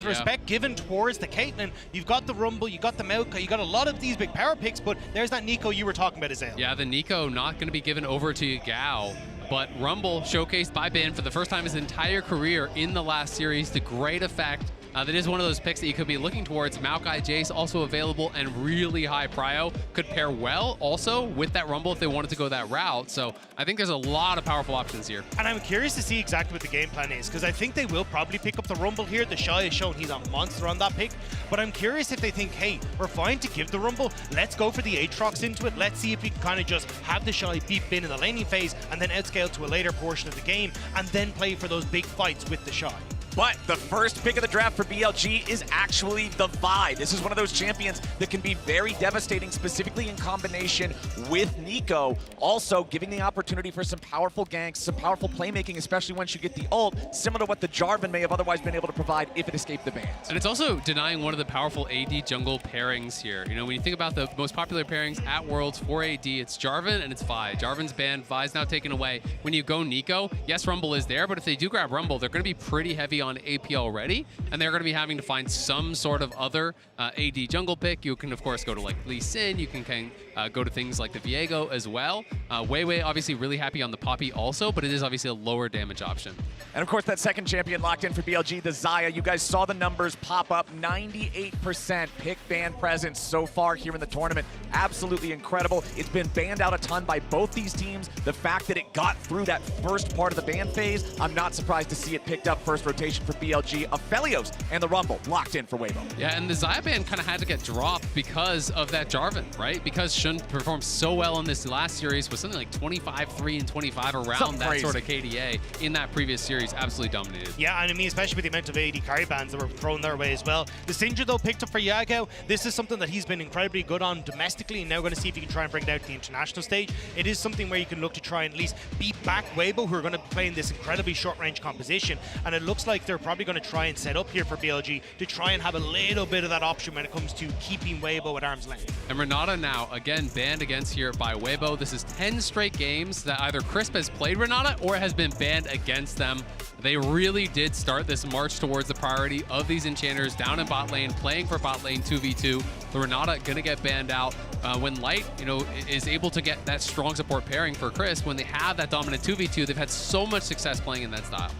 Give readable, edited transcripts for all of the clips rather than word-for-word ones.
Respect given towards the Caitlyn. You've got the Rumble, you got the Milka, you got a lot of these big power picks, but there's that Nico you were talking about, Azale. Yeah, the Nico not going to be given over to Gao, but Rumble showcased by Bin for the first time his entire career in the last series to great effect. That is one of those picks that you could be looking towards. Maokai Jace also available and really high prio. Could pair well also with that Rumble if they wanted to go that route. So I think there's a lot of powerful options here. And I'm curious to see exactly what the game plan is, because I think they will probably pick up the Rumble here. The Shy has shown he's a monster on that pick. But I'm curious if they think, hey, we're fine to give the Rumble. Let's go for the Aatrox into it. Let's see if we can kind of just have the Shy beat Bin in the laning phase and then outscale to a later portion of the game and then play for those big fights with the Shy. But the first pick of the draft for BLG is actually the Vi. This is one of those champions that can be very devastating, specifically in combination with Nico. Also giving the opportunity for some powerful ganks, some powerful playmaking, especially once you get the ult, similar to what the Jarvan may have otherwise been able to provide if it escaped the bans. And it's also denying one of the powerful AD jungle pairings here. You know, when you think about the most popular pairings at Worlds for AD, it's Jarvan and it's Vi. Jarvan's banned, Vi's now taken away. When you go Nico, yes, Rumble is there, but if they do grab Rumble, they're going to be pretty heavy on AP already, and they're going to be having to find some sort of other AD jungle pick. You can, of course, go to like Lee Sin. You can go to things like the Viego as well. Weiwei obviously really happy on the Poppy also, but it is obviously a lower damage option. And of course, that second champion locked in for BLG, the Xayah. You guys saw the numbers pop up. 98% pick ban presence so far here in the tournament. Absolutely incredible. It's been banned out a ton by both these teams. The fact that it got through that first part of the ban phase, I'm not surprised to see it picked up first rotation for BLG. Aphelios and the Rumble locked in for Weibo. Yeah, and the Xayah ban kind of had to get dropped because of that Jarvan, right? Because Shun performed so well in this last series with something like 25-3 and 25 around that sort of KDA in that previous series. Absolutely dominated. Yeah, and I mean, especially with the amount of AD carry bans that were thrown their way as well. The Sindra, though, picked up for Yagao. This is something that he's been incredibly good on domestically, and now going to see if he can try and bring it out to the international stage. It is something where you can look to try and at least beat back Weibo, who are going to be playing this incredibly short-range composition, and it looks like they're probably going to try and set up here for BLG to try and have a little bit of that option when it comes to keeping Weibo at arm's length. And Renata now, again, banned against here by Weibo. This is 10 straight games that either Crisp has played Renata or has been banned against them. They really did start this march towards the priority of these enchanters down in bot lane, playing for bot lane 2v2. The Renata gonna get banned out when Light, you know, is able to get that strong support pairing for Crisp. When they have that dominant 2v2, they've had so much success playing in that style.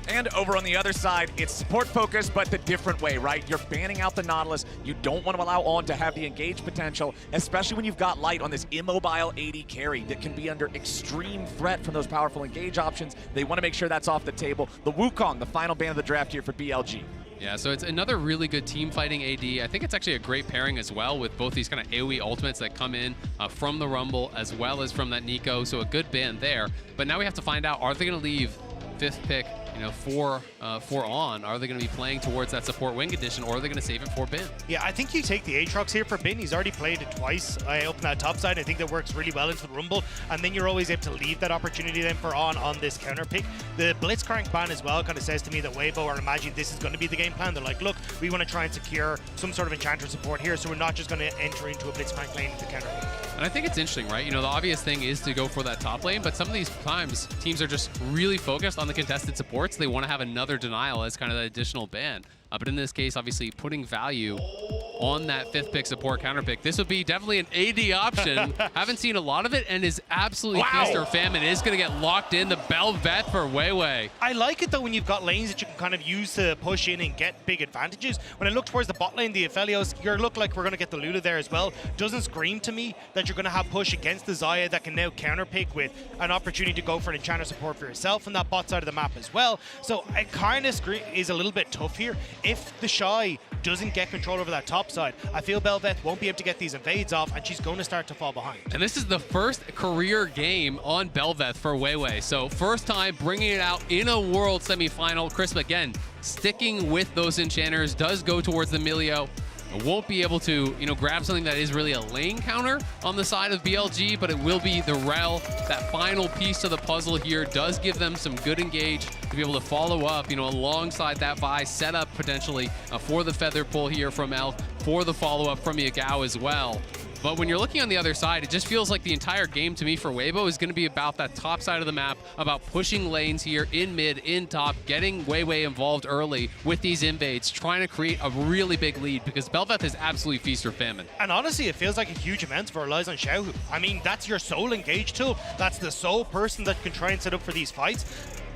And over on the other side, it's support focused, but the different way, right? You're banning out the Nautilus. You don't want to allow On to have the engage potential, especially when you've got Light on this immobile AD carry that can be under extreme threat from those powerful engage options. They want to make sure that's off the table. The Wukong, the final ban of the draft here for BLG. Yeah, so it's another really good team fighting AD. I think it's actually a great pairing as well with both these kind of AoE ultimates that come in from the Rumble as well as from that Nico. So a good ban there. But now we have to find out, are they going to leave fifth pick, you know, for On? Are they going to be playing towards that support wing condition, or are they going to save it for Bin? Yeah, I think you take the Aatrox here for Bin. He's already played it twice up in that top side. I think that works really well into the Rumble, and then you're always able to leave that opportunity then for On this counter pick. The Blitzcrank ban as well kind of says to me that Weibo are imagining this is going to be the game plan. They're like, look, we want to try and secure some sort of enchanter support here, so we're not just going to enter into a Blitzcrank lane into counter pick. And I think it's interesting, right? You know, the obvious thing is to go for that top lane, but some of these times teams are just really focused on the contested supports. They want to have another denial as kind of the additional ban. But in this case, obviously putting value on that fifth pick support counter pick. This would be definitely an AD option. Haven't seen a lot of it, and is absolutely feast or famine. It is going to get locked in. The Bel'Veth for Weiwei. I like it though when you've got lanes that you can kind of use to push in and get big advantages. When I look towards the bot lane, the Aphelios, you look like we're going to get the Lulu there as well. Doesn't scream to me that you're going to have push against the Xayah that can now counter pick with an opportunity to go for an enchanter support for yourself on that bot side of the map as well. So it kind of is a little bit tough here. If the Shy doesn't get control over that top side, I feel Bel'Veth won't be able to get these invades off, and she's going to start to fall behind. And this is the first career game on Bel'Veth for Weiwei. So first time bringing it out in a world semifinal. Crisp again sticking with those enchanters, does go towards the Milio. Won't be able to, you know, grab something that is really a lane counter on the side of BLG, but it will be the Rel. That final piece of the puzzle here does give them some good engage to be able to follow up, you know, alongside that Vi, set up potentially for the feather pull here from Elk, for the follow-up from Yagao as well. But when you're looking on the other side, it just feels like the entire game to me for Weibo is going to be about that top side of the map, about pushing lanes here in mid, in top, getting way involved early with these invades, trying to create a really big lead because Bel'Veth is absolutely feast or famine. And honestly, it feels like a huge amount for relies on Xiaohu. I mean, that's your sole engage tool. That's the sole person that can try and set up for these fights.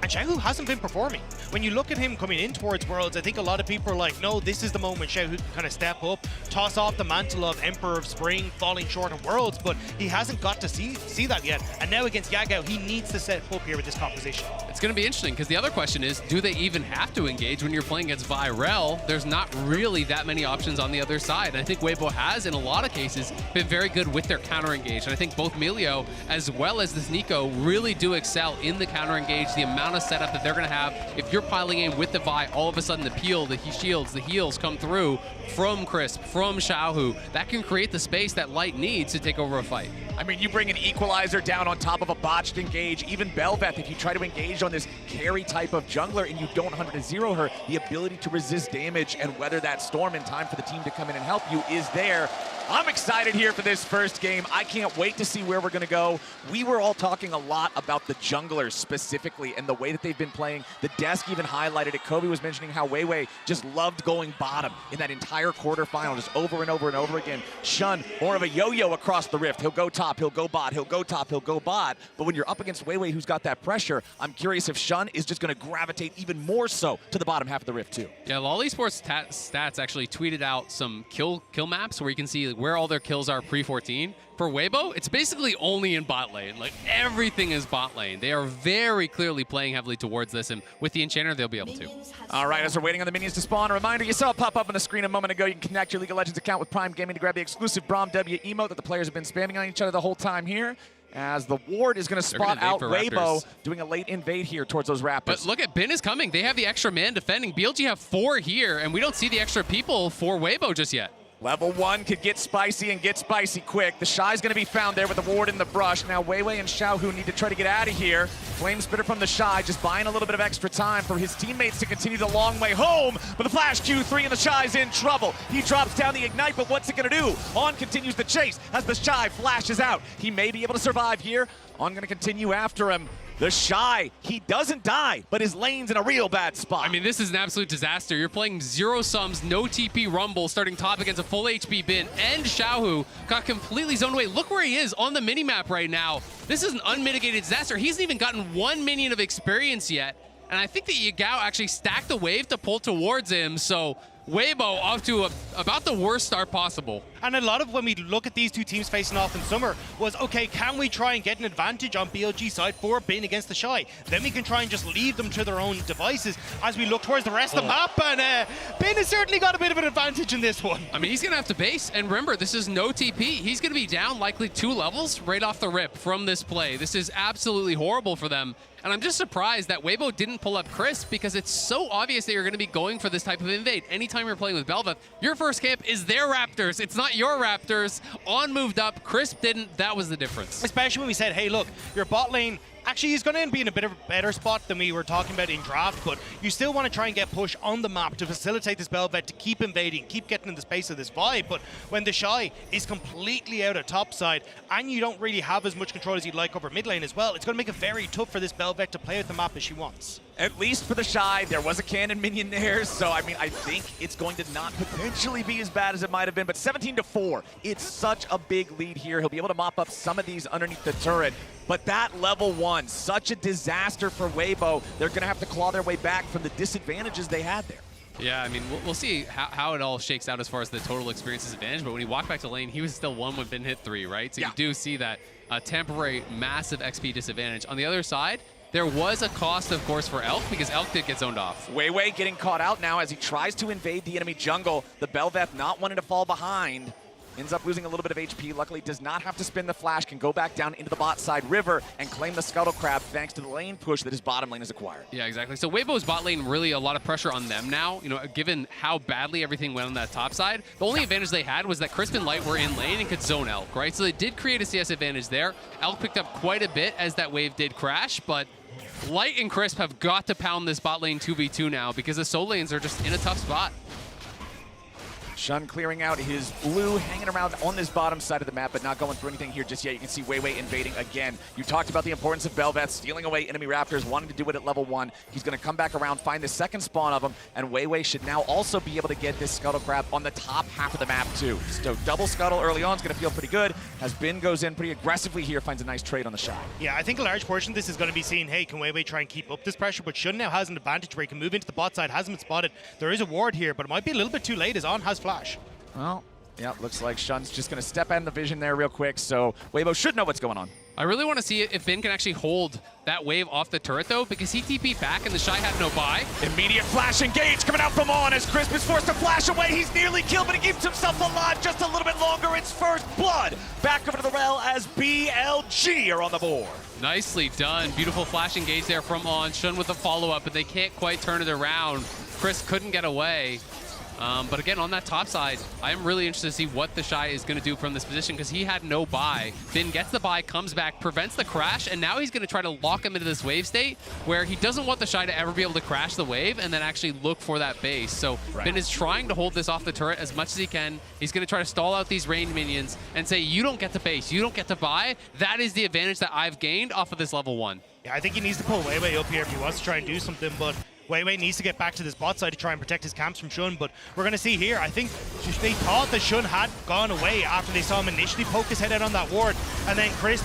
And Xiaohu hasn't been performing. When you look at him coming in towards Worlds, I think a lot of people are like, no, this is the moment Xiaohu can kind of step up, toss off the mantle of Emperor of Spring, falling short of Worlds, but he hasn't got to see that yet. And now against Yagao, he needs to set up here with this composition. It's going to be interesting because the other question is, do they even have to engage when you're playing against Virel? There's not really that many options on the other side. And I think Weibo has, in a lot of cases, been very good with their counter engage. And I think both Milio as well as this Nico really do excel in the counter engage, the amount of setup that they're going to have. If you're piling in with the Vi, all of a sudden the peel, the shields, the heals come through from Crisp, from Xiaohu. That can create the space that Light needs to take over a fight. I mean, you bring an equalizer down on top of a botched engage. Even Bel'Veth, if you try to engage on this carry type of jungler and you don't 100-0 her, the ability to resist damage and weather that storm in time for the team to come in and help you is there. I'm excited here for this first game. I can't wait to see where we're going to go. We were all talking a lot about the junglers specifically and the way that they've been playing. The desk even highlighted it. Kobe was mentioning how Weiwei just loved going bottom in that entire quarterfinal, just over and over and over again. Shun, more of a yo-yo across the rift. He'll go top, he'll go bot, he'll go top, he'll go bot. But when you're up against Weiwei, who's got that pressure, I'm curious if Shun is just going to gravitate even more so to the bottom half of the rift too. Yeah, Lol Esports Stats actually tweeted out some kill maps where you can see where all their kills are pre-14. For Weibo, it's basically only in bot lane. Like, everything is bot lane. They are very clearly playing heavily towards this, and with the Enchanter, they'll be able to. All right, as we're waiting on the minions to spawn, a reminder, you saw it pop up on the screen a moment ago. You can connect your League of Legends account with Prime Gaming to grab the exclusive Braum W emote that the players have been spamming on each other the whole time here. As the ward is going to spot out Weibo, doing a late invade here towards those Raptors. But look at Bin is coming. They have the extra man defending. BLG have 4 here, and we don't see the extra people for Weibo just yet. Level 1 could get spicy and get spicy quick. The Shy's going to be found there with the ward in the brush. Now Weiwei and Xiaohu need to try to get out of here. Flame Spitter from the Shy, just buying a little bit of extra time for his teammates to continue the long way home. But the flash Q3 and the Shy's in trouble. He drops down the Ignite, but what's it going to do? On continues the chase as the Shy flashes out. He may be able to survive here. On going to continue after him. The Shy, he doesn't die, but his lane's in a real bad spot. I mean, this is an absolute disaster. You're playing 0 sums, no TP Rumble, starting top against a full HP Bin, and Xiaohu got completely zoned away. Look where he is on the minimap right now. This is an unmitigated disaster. He hasn't even gotten 1 minion of experience yet. And I think that Yagao actually stacked the wave to pull towards him, so Weibo off to about the worst start possible. And a lot of when we look at these two teams facing off in summer was, okay, can we try and get an advantage on BLG side for Bin against the Shy? Then we can try and just leave them to their own devices as we look towards the rest of the map. And Bin has certainly got a bit of an advantage in this one. I mean, he's going to have to base. And remember, this is no TP. He's going to be down likely 2 levels right off the rip from this play. This is absolutely horrible for them. And I'm just surprised that Weibo didn't pull up Crisp because it's so obvious that you're going to be going for this type of invade. Anytime you're playing with Bel'Veth, your first camp is their Raptors. It's not your Raptors. On moved up, Crisp didn't. That was the difference. Especially when we said, hey, look, your bot lane, actually, he's going to be in a bit of a better spot than we were talking about in draft, but you still want to try and get push on the map to facilitate this Bel'Veth to keep invading, keep getting in the space of this vibe. But when the Shy is completely out of top side and you don't really have as much control as you'd like over mid lane as well, it's going to make it very tough for this Bel'Veth to play with the map as she wants. At least for the Shy, there was a cannon minion there, so I mean, I think it's going to not potentially be as bad as it might have been, but 17-4, it's such a big lead here. He'll be able to mop up some of these underneath the turret, but that level 1, such a disaster for Weibo. They're going to have to claw their way back from the disadvantages they had there. Yeah, I mean, we'll see how it all shakes out as far as the total experience advantage, but when he walked back to lane, he was still 1 when Bin hit 3, right? So yeah, you do see that temporary massive XP disadvantage. On the other side, there was a cost, of course, for Elk because Elk did get zoned off. Weiwei getting caught out now as he tries to invade the enemy jungle. The Bel'Veth not wanting to fall behind. Ends up losing a little bit of HP. Luckily, does not have to spin the flash. Can go back down into the bot side river and claim the Scuttle Crab thanks to the lane push that his bottom lane has acquired. Yeah, exactly. So Weibo's bot lane, really a lot of pressure on them now. You know, given how badly everything went on that top side, the only advantage they had was that Crisp and Light were in lane and could zone Elk, right? So they did create a CS advantage there. Elk picked up quite a bit as that wave did crash, but Light and Crisp have got to pound this bot lane 2v2 now because the soul lanes are just in a tough spot. Shun clearing out his blue, hanging around on this bottom side of the map, but not going through anything here just yet. You can see Weiwei invading again. You talked about the importance of Bel'Veth, stealing away enemy Raptors, wanting to do it at level 1. He's going to come back around, find the second spawn of them, and Weiwei should now also be able to get this Scuttle Crab on the top half of the map too. So double Scuttle early on is going to feel pretty good. As Bin goes in pretty aggressively here, finds a nice trade on the shot. Yeah, I think a large portion of this is going to be seeing, hey, can Weiwei try and keep up this pressure? But Shun now has an advantage where he can move into the bot side, hasn't been spotted. There is a ward here, but it might be a little bit too late as On has flash. Well, yeah, looks like Shun's just going to step out in the vision there real quick, so Weibo should know what's going on. I really want to see if Bin can actually hold that wave off the turret, though, because he TP'd back and the Shy had no buy. Immediate flash engage coming out from On as Crisp is forced to flash away. He's nearly killed, but he keeps himself alive just a little bit longer. It's first blood. Back over to the rail as BLG are on the board. Nicely done. Beautiful flash engage there from On. Shun with the follow-up, but they can't quite turn it around. Chris couldn't get away. But again, on that top side, I am really interested to see what the Shy is going to do from this position because he had no buy. Bin gets the buy, comes back, prevents the crash, and now he's going to try to lock him into this wave state where he doesn't want the Shy to ever be able to crash the wave and then actually look for that base. So Bin is trying to hold this off the turret as much as he can. He's going to try to stall out these range minions and say, you don't get the base, you don't get to buy. That is the advantage that I've gained off of this level 1. Yeah, I think he needs to pull Weiwei up here if he wants to try and do something, but Weiwei needs to get back to this bot side to try and protect his camps from Shun, but we're going to see here, I think they thought that Shun had gone away after they saw him initially poke his head out on that ward, and then Chris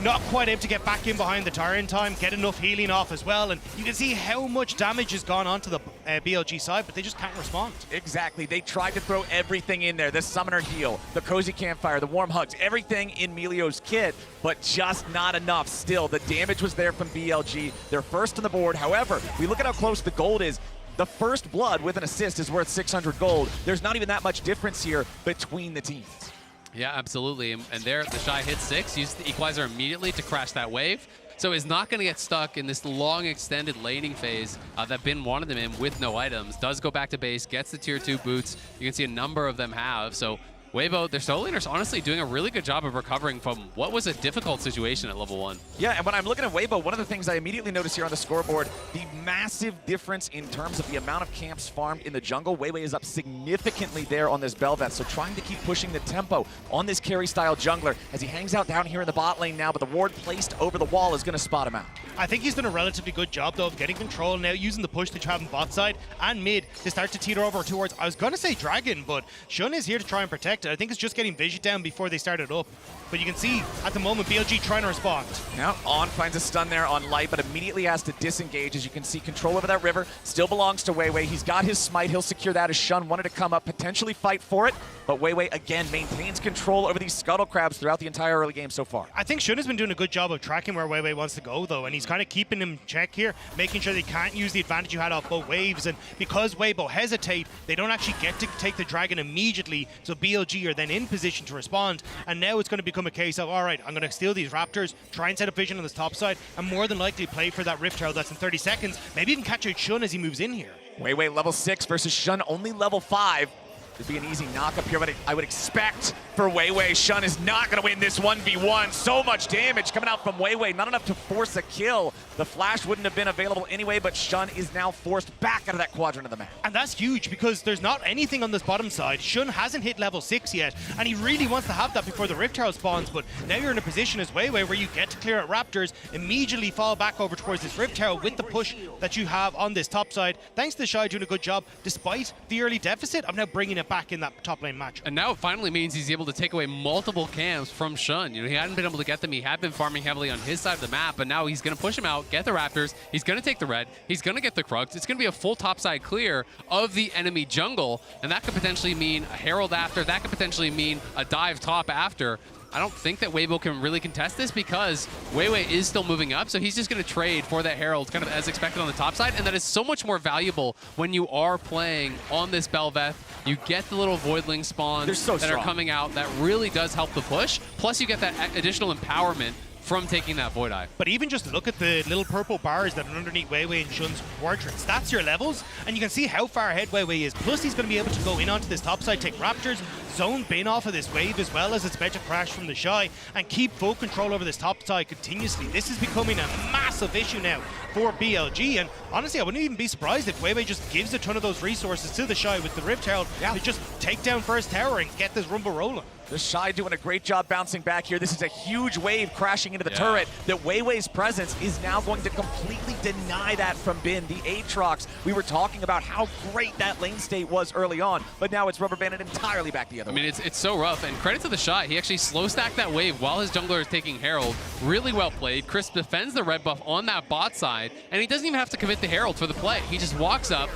not quite able to get back in behind the tower in time, get enough healing off as well, and you can see how much damage has gone onto the BLG side, but they just can't respond. Exactly. They tried to throw everything in there. The summoner heal, the cozy campfire, the warm hugs, everything in Melio's kit, but just not enough. Still, the damage was there from BLG. They're first on the board. However, we look at how close the gold is. The first blood with an assist is worth 600 gold. There's not even that much difference here between the teams. Yeah, absolutely. And there, the Shy hits 6, uses the equalizer immediately to crash that wave. So is not going to get stuck in this long extended laning phase that Bin wanted them in with no items. Does go back to base, gets the tier 2 boots. You can see a number of them have. So Weibo, their solo laners honestly doing a really good job of recovering from what was a difficult situation at level 1. Yeah, and when I'm looking at Weibo, one of the things I immediately notice here on the scoreboard, the massive difference in terms of the amount of camps farmed in the jungle. Weiwei is up significantly there on this Bel'Veth, so trying to keep pushing the tempo on this carry-style jungler as he hangs out down here in the bot lane now, but the ward placed over the wall is going to spot him out. I think he's done a relatively good job, though, of getting control now, using the push that you have on bot side and mid to start to teeter over towards, I was going to say Dragon, but Shun is here to try and protect it. I think it's just getting vision down before they started up. But you can see, at the moment, BLG trying to respond. Now, On finds a stun there on Light, but immediately has to disengage. As you can see, control over that river still belongs to Weiwei. He's got his smite. He'll secure that as Shun wanted to come up, potentially fight for it. But Weiwei, again, maintains control over these Scuttle Crabs throughout the entire early game so far. I think Shun has been doing a good job of tracking where Weiwei wants to go, though, and he's kind of keeping him in check here, making sure they can't use the advantage you had off both waves. And because Weibo hesitate, they don't actually get to take the Dragon immediately, so BLG are then in position to respond. And now it's going to become a case of, all right, I'm going to steal these Raptors, try and set up vision on this top side, and more than likely play for that Rift Herald that's in 30 seconds, maybe even catch out Shun as he moves in here. Weiwei level 6 versus Shun only level 5. Could be an easy knock-up here, but I would expect for Weiwei. Shun is not going to win this 1v1. So much damage coming out from Weiwei, not enough to force a kill. The flash wouldn't have been available anyway, but Shun is now forced back out of that quadrant of the map. And that's huge because there's not anything on this bottom side. Shun hasn't hit level 6 yet, and he really wants to have that before the Rift Herald spawns, but now you're in a position as Weiwei where you get to clear out Raptors, immediately fall back over towards this Rift Herald with the push that you have on this top side. Thanks to Shy doing a good job, despite the early deficit of now bringing it back in that top lane match. And now it finally means he's able to take away multiple camps from Shun. You know, he hadn't been able to get them. He had been farming heavily on his side of the map, but now he's going to push him out, get the Raptors. He's going to take the red. He's going to get the Krugs. It's going to be a full topside clear of the enemy jungle, and that could potentially mean a Herald after. That could potentially mean a dive top after. I don't think that Weibo can really contest this because Weiwei is still moving up, so he's just going to trade for that Herald kind of as expected on the top side, and that is so much more valuable when you are playing on this Bel'Veth. You get the little Voidling spawns that are coming out. That really does help the push. Plus you get that additional empowerment from taking that Void Eye. But even just look at the little purple bars that are underneath Weiwei and Shun's portraits. That's your levels, and you can see how far ahead Weiwei is. Plus, he's going to be able to go in onto this top side, take Raptors, zone Bin off of this wave as well as it's about to crash from the Shy, and keep full control over this top side continuously. This is becoming a massive massive issue now for BLG. And honestly, I wouldn't even be surprised if Weibo just gives a ton of those resources to the Shy with the Rift Herald to just take down first tower and get this rumble rolling. The Shy doing a great job bouncing back here. This is a huge wave crashing into the turret. That Weibo's presence is now going to completely deny that from Bin. The Aatrox, we were talking about how great that lane state was early on, but now it's rubber banded entirely back the other way. I mean, it's so rough, and credit to the Shy. He actually slow stacked that wave while his jungler is taking Herald. Really well played. Crisp defends the red buff on that bot side, and he doesn't even have to commit the Herald for the play. He just walks up.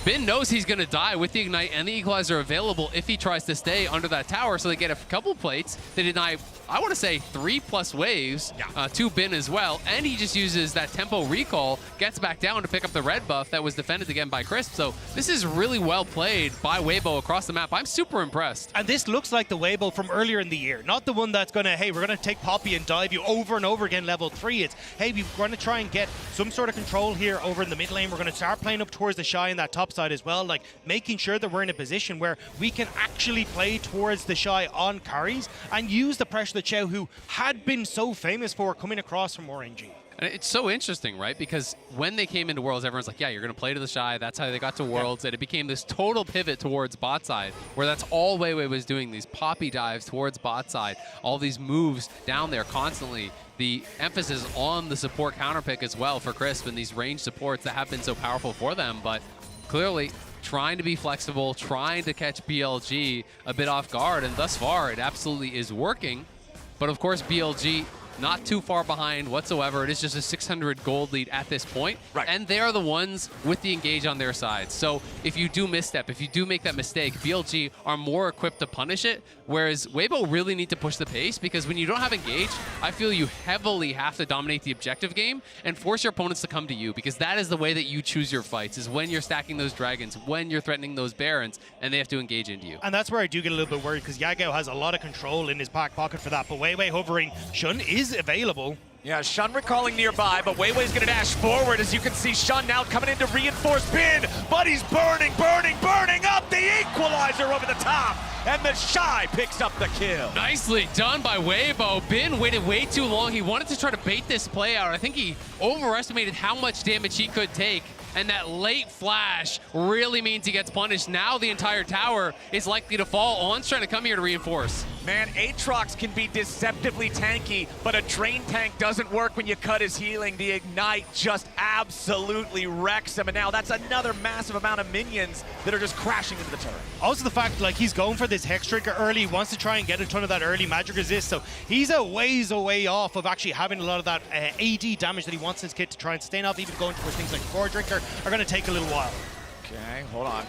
Bin knows he's going to die with the Ignite and the Equalizer available if he tries to stay under that tower, so they get a couple plates. They deny, I want to say, 3+ waves to Bin as well, and he just uses that tempo recall, gets back down to pick up the red buff that was defended again by Crisp. So this is really well played by Weibo across the map. I'm super impressed. And this looks like the Weibo from earlier in the year, not the one that's going to, hey, we're going to take Poppy and dive you over and over again level 3. It's, hey, we're going to try and get some sort of control here over in the mid lane. We're going to start playing up towards the Shy in that top side as well, like making sure that we're in a position where we can actually play towards the Shy on carries and use the pressure that Xiaohu had been so famous for coming across from RNG. And it's so interesting, right? Because when they came into Worlds, everyone's like, yeah, you're going to play to the Shy. That's how they got to Worlds. And it became this total pivot towards bot side, where that's all Weiwei was doing, these poppy dives towards bot side, all these moves down there constantly. The emphasis on the support counterpick as well for Crisp and these range supports that have been so powerful for them. But clearly trying to be flexible, trying to catch BLG a bit off guard, and thus far it absolutely is working. But of course BLG not too far behind whatsoever. It is just a 600 gold lead at this point. Right. And they are the ones with the engage on their side. So if you do misstep, if you do make that mistake, BLG are more equipped to punish it, whereas Weibo really need to push the pace, because when you don't have engage, I feel you heavily have to dominate the objective game and force your opponents to come to you, because that is the way that you choose your fights, is when you're stacking those dragons, when you're threatening those barons, and they have to engage into you. And that's where I do get a little bit worried, because Yagao has a lot of control in his back pocket for that, but Weiwei hovering Shun is available. Yeah, Shun recalling nearby, but Weiwei's gonna dash forward. As you can see, Shun now coming in to reinforce Bin, but he's burning up the equalizer over the top, and the Shy picks up the kill. Nicely done by Weibo. Bin waited way too long. He wanted to try to bait this play out. I think he overestimated how much damage he could take, and that late flash really means he gets punished. Now the entire tower is likely to fall. On's trying to come here to reinforce. Man, Aatrox can be deceptively tanky, but a drain tank doesn't work when you cut his healing. The Ignite just absolutely wrecks him, and now that's another massive amount of minions that are just crashing into the turret. Also the fact, like, he's going for this Hex Trigger early, he wants to try and get a ton of that early magic resist, so he's a ways away off of actually having a lot of that AD damage that he wants in his kit to try and sustain off. Even going towards things like Core Drinker are going to take a little while. Okay, hold on.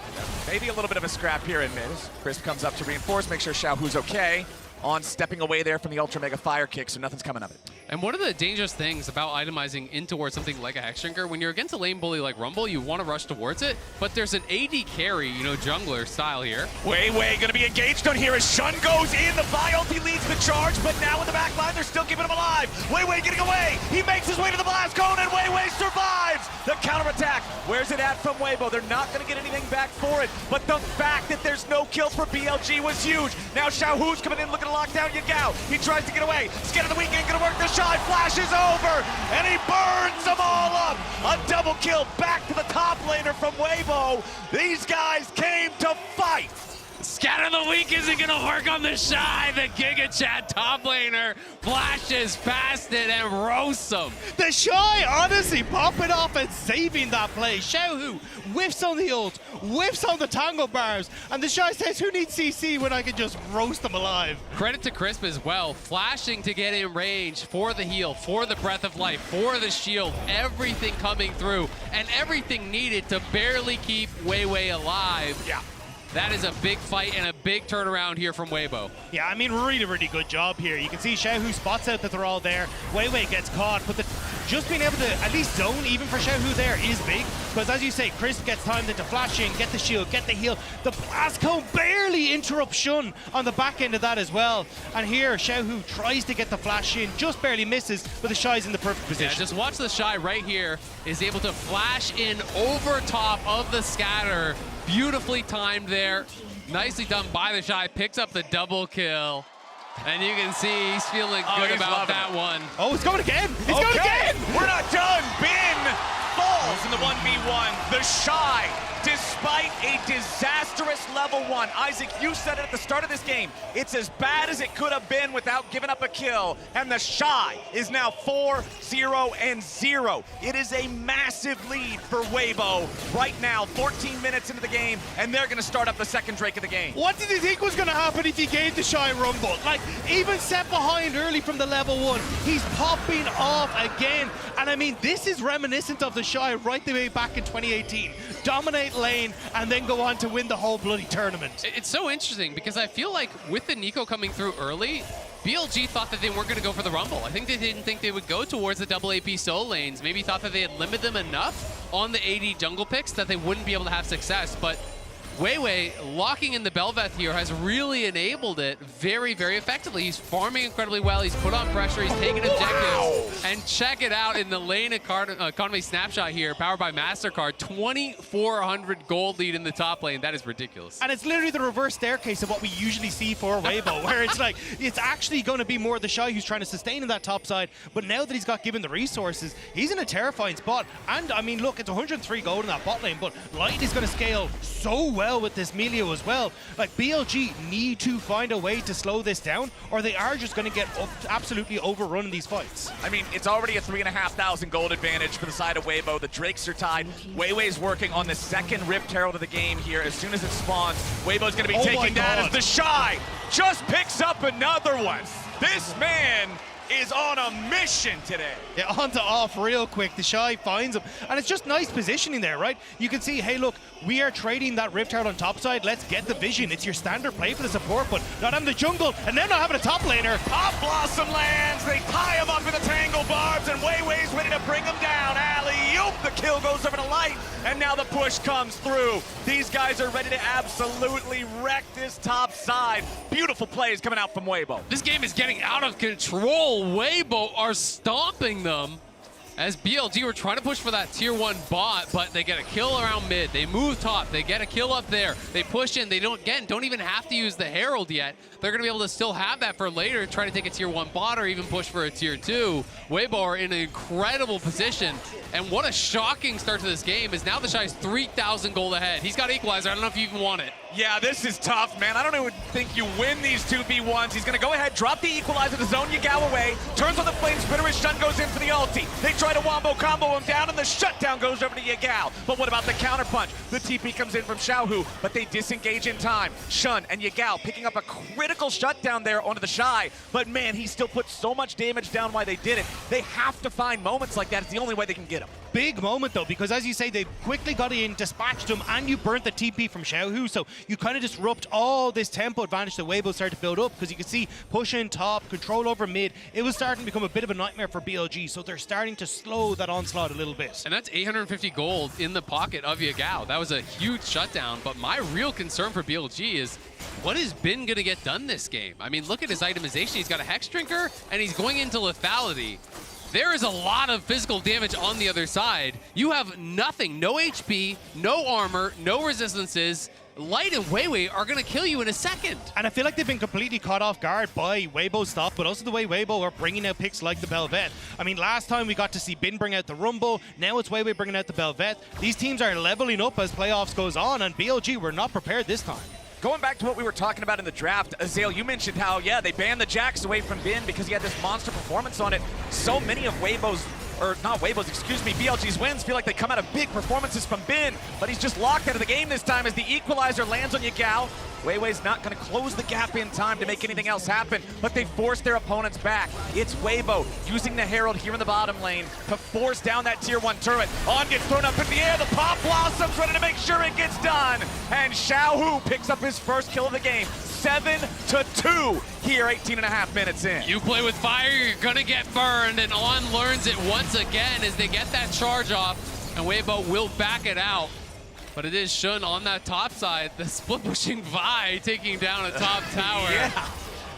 Maybe a little bit of a scrap here in mid. Crisp comes up to reinforce, make sure Xiaohu's okay. On stepping away there from the Ultra Mega Fire Kick, so nothing's coming of it. And one of the dangerous things about itemizing in towards something like a Hex Drinker, when you're against a lane bully like Rumble, you want to rush towards it, but there's an AD carry, you know, jungler style here. Weiwei gonna be engaged on here as Shun goes in. The Vi ulti leads the charge, but now in the back line, they're still keeping him alive. Weiwei getting away. He makes his way to the blast cone, and Weiwei survives the counterattack. Where's it at from Weibo? They're not gonna get anything back for it, but the fact that there's no kills for BLG was huge. Now Xiaohu's coming in looking to lock down Yagao. He tries to get away. Skin of the weekend gonna work. The Shy flashes over, and he burns them all up. A double kill back to the top laner from Weibo. These guys came to fight. Scatter the Weak isn't going to work on the Shy. The Giga Chat top laner flashes past it and roasts him. The Shy honestly popping off and saving that play. Xiaohu whiffs on the ult, whiffs on the tango bars, and the Shy says, who needs CC when I can just roast them alive? Credit to Crisp as well, flashing to get in range for the heal, for the breath of life, for the shield, everything coming through, and everything needed to barely keep Weiwei alive. Yeah. That is a big fight and a big turnaround here from Weibo. Yeah, I mean, really good job here. You can see Xiaohu spots out that they're all there. Weiwei gets caught, but just being able to at least zone, even for Xiaohu there, is big. Because as you say, Crisp gets timed into flash in, get the shield, get the heal. The blast cone barely interrupts Shun on the back end of that as well. And here, Xiaohu tries to get the flash in, just barely misses, but the Shy's in the perfect position. Yeah, just watch the Shy right here, is able to flash in over top of the scatter. Beautifully timed there. Nicely done by the Shy. Picks up the double kill. And you can see he's feeling good he's about loving that it. one. Oh, he's going again. He's going again. We're not done. Bin falls in the 1v1. The Shy, despite a disastrous level 1. Isaac, you said it at the start of this game. It's as bad as it could have been without giving up a kill. And the Shy is now 4-0-0. It is a massive lead for Weibo right now, 14 minutes into the game, and they're going to start up the second Drake of the game. What did you think was going to happen if he gave the Shy Rumble? Like, even set behind early from the level 1, he's popping off again. And I mean, this is reminiscent of the Shy right the way back in 2018. Dominate lane and then go on to win the whole bloody tournament. It's so interesting because I feel like with the Nico coming through early, BLG thought that they weren't going to go for the Rumble. I think they didn't think they would go towards the double AP solo lanes. Maybe thought that they had limited them enough on the AD jungle picks that they wouldn't be able to have success. But Weiwei locking in the Bel'Veth here has really enabled it very, very effectively. He's farming incredibly well. He's put on pressure. He's taking objectives. And check it out in the lane economy snapshot here, powered by MasterCard. 2,400 gold lead in the top lane. That is ridiculous. And it's literally the reverse staircase of what we usually see for Weibo, where it's like, it's actually going to be more the Shy who's trying to sustain in that top side. But now that he's got given the resources, he's in a terrifying spot. And I mean, look, it's 103 gold in that bot lane, but Light is going to scale so well with this Melio as well. Like, BLG need to find a way to slow this down, or they are just going to get absolutely overrun in these fights. I mean, it's already a 3,500 gold advantage for the side of Weibo. The Drakes are tied. Weiwei's working on the second Rift Herald of the game here. As soon as it spawns, Weibo's going to be taken down as the Shy just picks up another one. This man is on a mission today. Yeah, on to off real quick. The Shy finds him. And it's just nice positioning there, right? You can see, hey, look, we are trading that Rift Herald on top side. Let's get the vision. It's your standard play for the support, but not having the jungle, and then not having a top laner. Pop Blossom lands. They tie him up in the Tangle Barbs, and Weiwei's ready to bring him down. Alley-oop. The kill goes over to Light, and now the push comes through. These guys are ready to absolutely wreck this top side. Beautiful plays coming out from Weibo. This game is getting out of control. Weibo are stomping them as BLG were trying to push for that tier 1 bot, but they get a kill around mid. They move top. They get a kill up there. They push in. They don't even have to use the Herald yet. They're going to be able to still have that for later, try to take a tier 1 bot or even push for a tier 2. Weibo are in an incredible position. And what a shocking start to this game is now the Shy's 3,000 gold ahead. He's got Equalizer. I don't know if you even want it. Yeah, this is tough, man. I don't even think you win these 2v1s. He's going to go ahead, drop the Equalizer to zone Yagao away, turns on the Flame Spitter, his Shun goes in for the ulti. They try to wombo combo him down, and the shutdown goes over to Yagao. But what about the counterpunch? The TP comes in from Xiaohu, but they disengage in time. Shun and Yagao picking up a critical shutdown there onto the Shy, but man, he still put so much damage down why they did it. They have to find moments like that. It's the only way they can get him. Big moment, though, because as you say, they quickly got in, dispatched him, and you burnt the TP from Xiaohu, so you kind of disrupt all this tempo advantage that Weibo started to build up, because you can see push in top, control over mid. It was starting to become a bit of a nightmare for BLG, so they're starting to slow that onslaught a little bit. And that's 850 gold in the pocket of Yagao. That was a huge shutdown, but my real concern for BLG is what has Bin going to get done this game? I mean, look at his itemization. He's got a Hex Drinker, and he's going into lethality. There is a lot of physical damage on the other side. You have nothing, no HP, no armor, no resistances. Light and Weiwei are going to kill you in a second. And I feel like they've been completely caught off guard by Weibo's stuff, but also the way Weibo are bringing out picks like the Bel'Veth. I mean, last time we got to see Bin bring out the Rumble. Now it's Weiwei bringing out the Bel'Veth. These teams are leveling up as playoffs goes on, and BLG were not prepared this time. Going back to what we were talking about in the draft, Azale, you mentioned how, yeah, they banned the Jax away from Bin because he had this monster performance on it. So many of Weibo's, or not Weibo's, excuse me, BLG's wins feel like they come out of big performances from Bin, but he's just locked out of the game this time as the Equalizer lands on Yagao. Weiwei's not going to close the gap in time to make anything else happen, but they force their opponents back. It's Weibo using the Herald here in the bottom lane to force down that tier 1 turret. On gets thrown up in the air. The Pop Blossom's ready to make sure it gets done. And Xiaohu picks up his first kill of the game. 7-2 here, 18.5 minutes in. You play with fire, you're going to get burned, and On learns it once again as they get that charge off, and Weibo will back it out. But it is Shun on that top side, the split pushing Vi taking down a top tower. Yeah.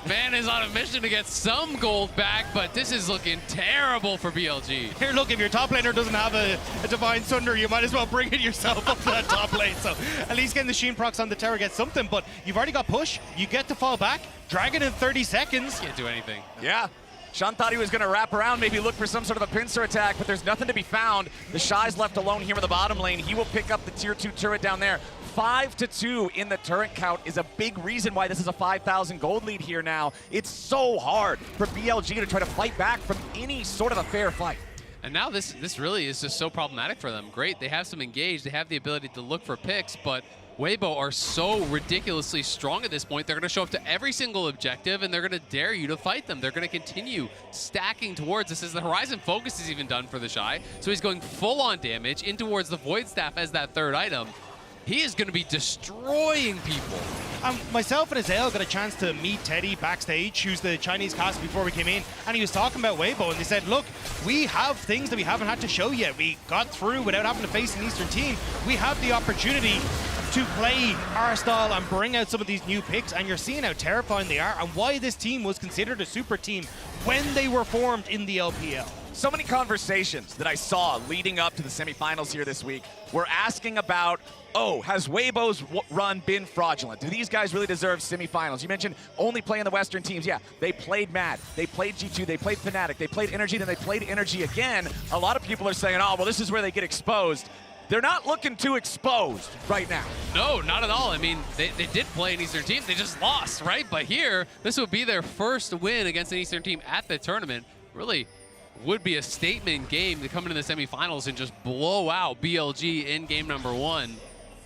Man is on a mission to get some gold back, but this is looking terrible for BLG. Here, look, if your top laner doesn't have a Divine Sunder, you might as well bring it yourself up to that top lane. So at least getting the Sheen procs on the tower gets something, but you've already got push. You get to fall back. Dragon in 30 seconds. Can't do anything. Yeah. Sean thought he was going to wrap around, maybe look for some sort of a pincer attack, but there's nothing to be found. The Shy's left alone here in the bottom lane. He will pick up the tier 2 turret down there. 5-2 in the turret count is a big reason why this is a 5,000 gold lead here now. It's so hard for BLG to try to fight back from any sort of a fair fight. And now this really is just so problematic for them. Great, they have some engage, they have the ability to look for picks, but Weibo are so ridiculously strong at this point. They're going to show up to every single objective, and they're going to dare you to fight them. They're going to continue stacking towards this as the Horizon Focus is even done for the Shy. So he's going full on damage in towards the Void Staff as that third item. He is going to be destroying people. Myself and Azael got a chance to meet Teddy backstage, who's the Chinese cast, before we came in, and he was talking about Weibo, and they said, look, we have things that we haven't had to show yet. We got through without having to face an Eastern team. We have the opportunity to play our style and bring out some of these new picks, and you're seeing how terrifying they are and why this team was considered a super team when they were formed in the LPL. So many conversations that I saw leading up to the semifinals here this week were asking about, oh, has Weibo's run been fraudulent? Do these guys really deserve semifinals? You mentioned only playing the Western teams. Yeah, they played Mad, they played G2, they played Fnatic, they played Energy, then they played Energy again. A lot of people are saying, oh, well, this is where they get exposed. They're not looking too exposed right now. No, not at all. I mean, they did play an Eastern team. They just lost, right? But here, this would be their first win against an Eastern team at the tournament. Really would be a statement game to come into the semifinals and just blow out BLG in game number 1.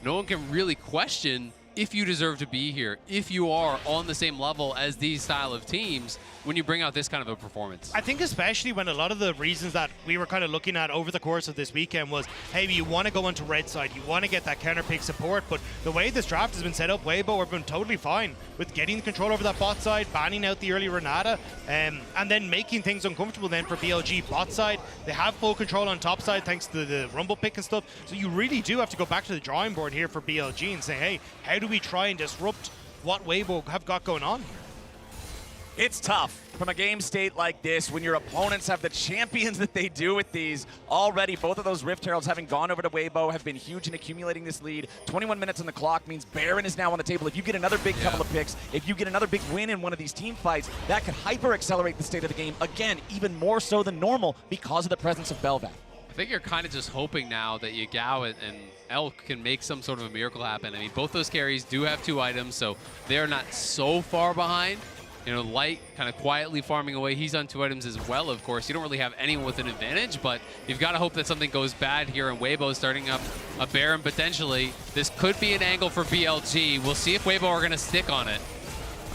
No one can really question if you deserve to be here, if you are on the same level as these style of teams when you bring out this kind of a performance. I think especially when a lot of the reasons that we were kind of looking at over the course of this weekend was, hey, you want to go into red side, you want to get that counter pick support, but the way this draft has been set up, Weibo have been totally fine with getting control over that bot side, banning out the early Renata, and then making things uncomfortable then for BLG bot side. They have full control on top side thanks to the Rumble pick and stuff, so you really do have to go back to the drawing board here for BLG and say, hey, how do we try and disrupt what Weibo have got going on here? It's tough from a game state like this when your opponents have the champions that they do with these. Already, both of those Rift Heralds having gone over to Weibo have been huge in accumulating this lead. 21 minutes on the clock means Baron is now on the table. If you get another big couple of picks, if you get another big win in one of these team fights, that could hyper-accelerate the state of the game, again, even more so than normal because of the presence of Belvac. I think you're kind of just hoping now that Yagao and Elk can make some sort of a miracle happen. I mean, both those carries do have 2 items, so they're not so far behind. You know, Light kind of quietly farming away. He's on 2 items as well, of course. You don't really have anyone with an advantage, but you've got to hope that something goes bad here, and Weibo starting up a Baron potentially. This could be an angle for BLG. We'll see if Weibo are going to stick on it.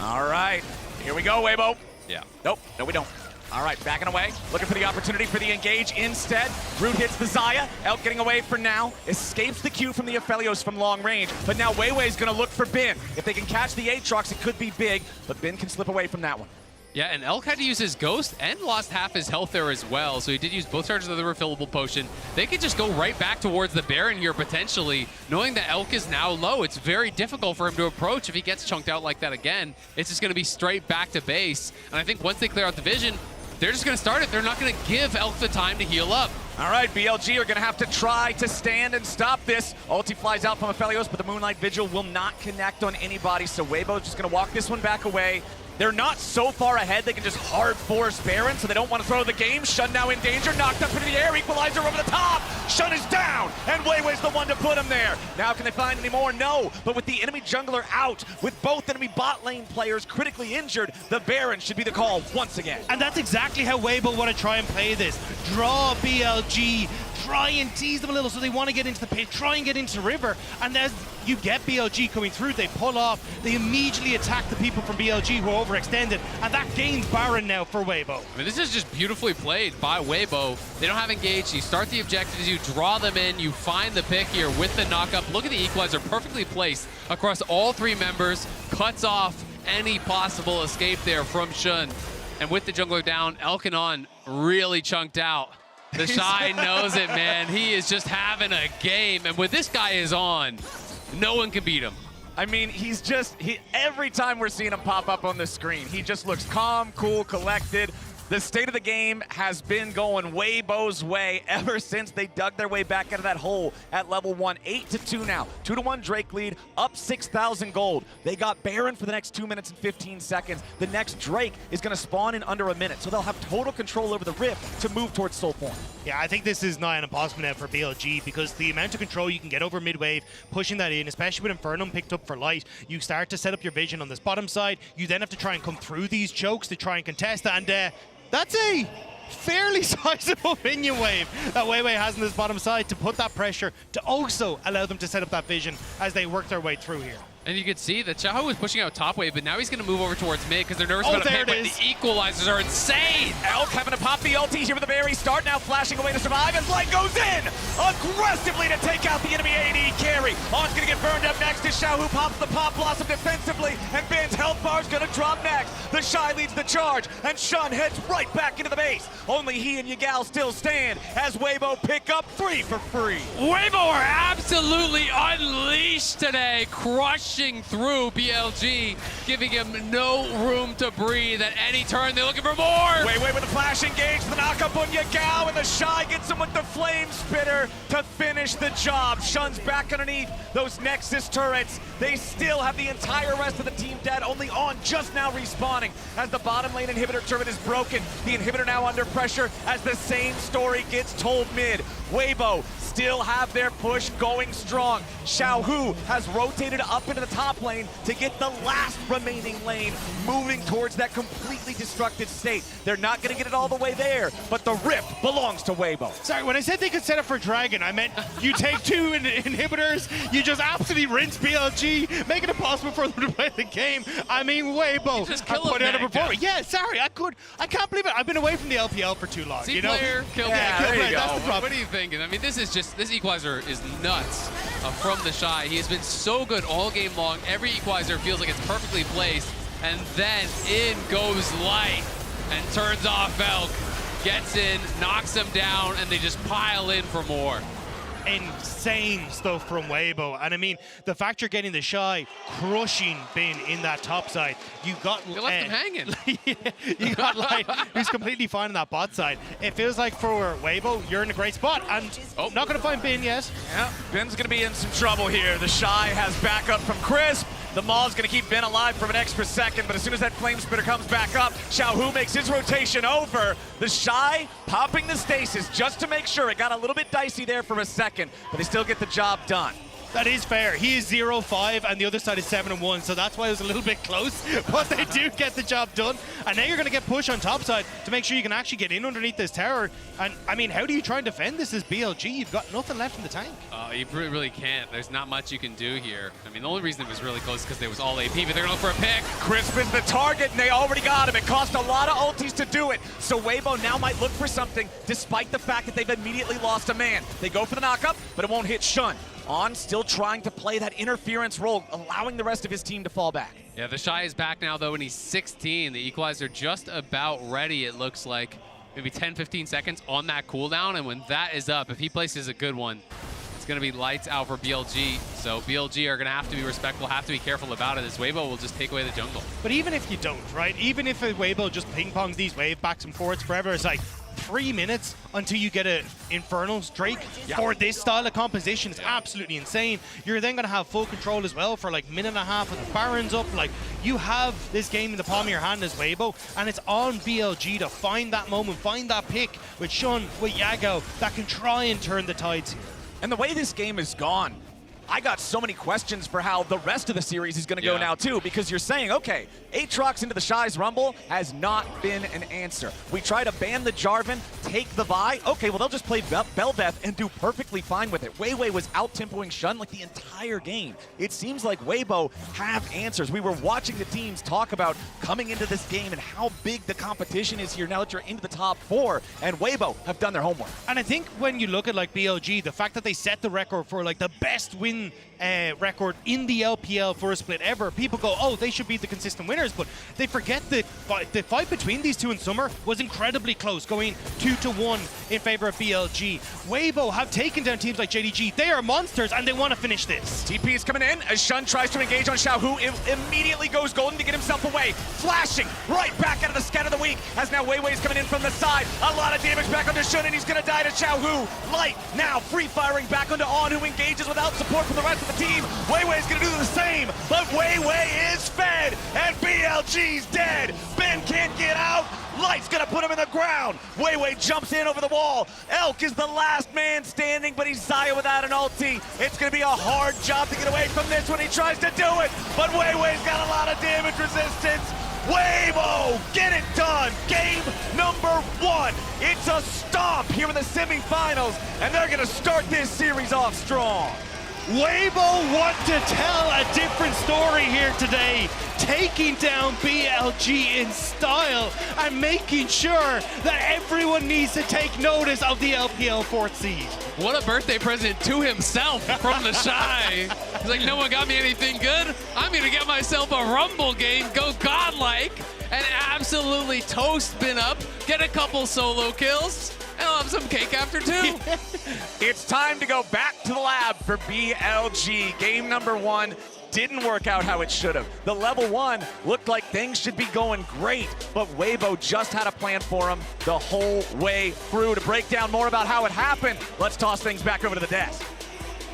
All right, here we go, Weibo. Yeah. Nope, no we don't. All right, backing away, looking for the opportunity for the engage instead. Root hits the Xayah, Elk getting away for now, escapes the Q from the Aphelios from long range, but now Weiwei's gonna look for Bin. If they can catch the Aatrox, it could be big, but Bin can slip away from that one. Yeah, and Elk had to use his Ghost and lost half his health there as well, so he did use both charges of the refillable potion. They could just go right back towards the Baron here potentially, knowing that Elk is now low. It's very difficult for him to approach if he gets chunked out like that again. It's just gonna be straight back to base, and I think once they clear out the vision, they're just going to start it. They're not going to give Elk the time to heal up. All right, BLG are going to have to try to stand and stop this. Ulti flies out from Aphelios, but the Moonlight Vigil will not connect on anybody, so Weibo's just going to walk this one back away. They're not so far ahead, they can just hard force Baron, so they don't want to throw the game. Shun now in danger, knocked up into the air, equalizer over the top. Shun is down, and Weiwei's the one to put him there. Now can they find any more? No, but with the enemy jungler out, with both enemy bot lane players critically injured, the Baron should be the call once again. And that's exactly how Weibo want to try and play this. Draw BLG, try and tease them a little so they want to get into the pit, try and get into river, and as you get BLG coming through, they pull off, they immediately attack the people from BLG who are overextended, and that gains Baron now for Weibo. I mean, this is just beautifully played by Weibo. They don't have engaged, you start the objectives, you draw them in, you find the pick here with the knockup. Look at the equalizer, perfectly placed across all 3 members, cuts off any possible escape there from Shun. And with the jungler down, Elkanon really chunked out. The Shy knows it, man. He is just having a game. And when this guy is on, no one can beat him. I mean, every time we're seeing him pop up on the screen, he just looks calm, cool, collected. The state of the game has been going Weibo's way ever since they dug their way back out of that hole at level 1. 8-2 now. 2-1 Drake lead, up 6,000 gold. They got Baron for the next 2 minutes and 15 seconds. The next Drake is going to spawn in under a minute, so they'll have total control over the Rift to move towards Soul Point. Yeah, I think this is nigh on impossible now for BLG because the amount of control you can get over mid-wave, pushing that in, especially with Infernum picked up for light, you start to set up your vision on this bottom side. You then have to try and come through these chokes to try and contest, and that's a fairly sizable minion wave that Weibo has on this bottom side to put that pressure to also allow them to set up that vision as they work their way through here. And you can see that Xiaohu was pushing out top wave, but now he's going to move over towards mid because they're nervous about a pick, but the equalizers are insane. Elk having to pop the ulti here with the very start, now flashing away to survive as Light goes in aggressively to take out the enemy AD carry. On's going to get burned up next as Xiaohu pops the Pop Blossom defensively, and Ben's health bar is going to drop next. The Shy leads the charge, and Shun heads right back into the base. Only he and Yagal still stand as Weibo pick up 3 for free. Weibo are absolutely unleashed today, crushing through BLG, giving him no room to breathe at any turn. They're looking for more. Weibo with the flash engage, the knockup on Yagao, and the Shy gets him with the flame spitter to finish the job. Shun's back underneath those Nexus turrets. They still have the entire rest of the team dead, only On just now respawning as the bottom lane inhibitor turret is broken. The inhibitor now under pressure as the same story gets told mid. Weibo still have their push going strong. Xiaohu has rotated up into the top lane to get the last remaining lane moving towards that completely destructive state. They're not going to get it all the way there, but the Rift belongs to Weibo. Sorry, when I said they could set up for Dragon, I meant you take 2 inhibitors, you just absolutely rinse BLG, make it impossible for them to play the game. I mean, Weibo. Just kill him, Yeah, sorry, I can't believe it. I've been away from the LPL for too long. Player, kill yeah, player. there you go. That's the problem. What are you thinking? I mean, this equalizer is nuts from the Shy. He has been so good all game long. Every equalizer feels like it's perfectly placed. And then in goes Light and turns off Elk. Gets in, knocks him down, and they just pile in for more. Insane stuff from Weibo. And I mean, the fact you're getting the Shy crushing Bin in that top side, you got They left him hanging. you got Light, who's completely fine on that bot side. It feels like for Weibo, you're in a great spot, and not going to find Bin yet. Yeah, Ben's going to be in some trouble here. The Shy has backup from Crisp. The Maul's going to keep Ben alive for an extra second, but as soon as that Flame Spitter comes back up, Xiaohu makes his rotation over. The Shy popping the stasis just to make sure. It got a little bit dicey there for a second, but they still get the job done. That is fair. He is 0-5 and the other side is 7-1, so that's why it was a little bit close, but they do get the job done. And now you're going to get pushed on top side to make sure you can actually get in underneath this tower. And I mean, how do you try and defend this as BLG? You've got nothing left in the tank. You really can't. There's not much you can do here. I mean, the only reason it was really close is because they was all AP, but they're going to look for a pick. Crisp is the target, and they already got him. It cost a lot of ultis to do it, so Weibo now might look for something, despite the fact that they've immediately lost a man. They go for the knockup, but it won't hit Shun. On still trying to play that interference role, allowing the rest of his team to fall back. Yeah, the Shy is back now, though, and he's 16. The equalizer just about ready, it looks like. Maybe 10-15 seconds on that cooldown, and when that is up, if he places a good one, it's going to be lights out for BLG. So BLG are going to have to be respectful, have to be careful about it, as Weibo will just take away the jungle. But even if you don't, right? Even if Weibo just ping-pongs these wave backs and forwards forever, it's like 3 minutes until you get an Infernals Drake for this style of composition. It's absolutely insane. You're then going to have full control as well for like minute and a half with the Barons up. Like, you have this game in the palm of your hand as Weibo, and it's on BLG to find that moment, find that pick with Shun, with Yago, that can try and turn the tides here. And the way this game is gone, I got so many questions for how the rest of the series is going to go now, too, because you're saying, okay, Aatrox into the Shy's Rumble has not been an answer. We try to ban the Jarvan, take the Vi. Okay, well, they'll just play Bel'Veth and do perfectly fine with it. Weiwei was out-tempoing Shun like the entire game. It seems like Weibo have answers. We were watching the teams talk about coming into this game and how big the competition is here now that you're into the top 4, and Weibo have done their homework. And I think when you look at like BLG, the fact that they set the record for like the best win win record in the LPL for a split ever. People go, oh, they should be the consistent winners, but they forget the fight between these two in summer was incredibly close, going 2-1 in favor of BLG. Weibo have taken down teams like JDG. They are monsters, and they want to finish this. TP is coming in as Shun tries to engage on Xiao, who immediately goes golden to get himself away. Flashing right back out of the scat of the week, as now Weiwei's coming in from the side. A lot of damage back onto Shun, and he's going to die to Xiao Hu. Light now free firing back onto On, who engages without support from the rest of the team. Weiwei's going to do the same, but Weiwei is fed, and BLG's dead. Ben can't get out. Light's gonna put him in the ground. Weiwei jumps in over the wall. Elk is the last man standing, but he's Xayah without an ulti. It's gonna be a hard job to get away from this when he tries to do it, but Weiwei's got a lot of damage resistance. Weibo, get it done. Game number 1. It's a stomp here in the semifinals, and they're gonna start this series off strong. Weibo want to tell a different story here today, taking down BLG in style and making sure that everyone needs to take notice of the LPL 4th seed. What a birthday present to himself from the Shy. He's like, no one got me anything good. I'm gonna get myself a Rumble game, go godlike, and absolutely toast Bin up, get a couple solo kills, and I'll have some cake after too. It's time to go back to the lab for BLG. Game number 1 didn't work out how it should have. The level 1 looked like things should be going great, but Weibo just had a plan for him the whole way through. To break down more about how it happened, let's toss things back over to the desk.